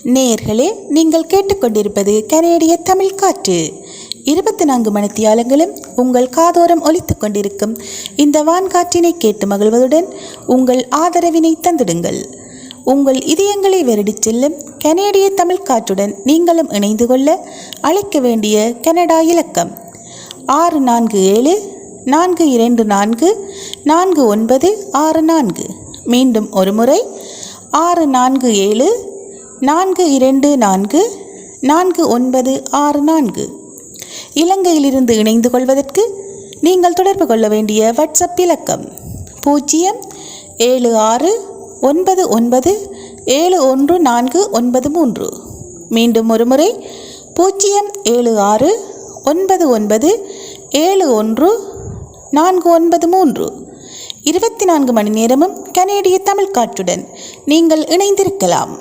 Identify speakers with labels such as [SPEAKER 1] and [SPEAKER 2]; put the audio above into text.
[SPEAKER 1] நேயர்களே, நீங்கள் கேட்டுக்கொண்டிருப்பது கனேடிய தமிழ் காற்று. 24 மணித்தியாலங்களும் உங்கள் காதோரம் ஒலித்துக் கொண்டிருக்கும் இந்த வான்காற்றினை கேட்டு மகிழ்வதுடன் உங்கள் ஆதரவினை தந்திடுங்கள். உங்கள் இதயங்களை வருடிச் செல்லும் கனேடிய தமிழ் காற்றுடன் நீங்களும் இணைந்து கொள்ள அழைக்க வேண்டிய கனடா இலக்கம் 647-424-4964. மீண்டும் ஒரு முறை 647-424-4964. இலங்கையிலிருந்து இணைந்து கொள்வதற்கு நீங்கள் தொடர்பு கொள்ள வேண்டிய வாட்ஸ்அப் இலக்கம் 076-99-71493. மீண்டும் ஒரு முறை 076-99-71493. 24 மணி நேரமும் கனேடிய தமிழ் காற்றுடன் நீங்கள் இணைந்திருக்கலாம்.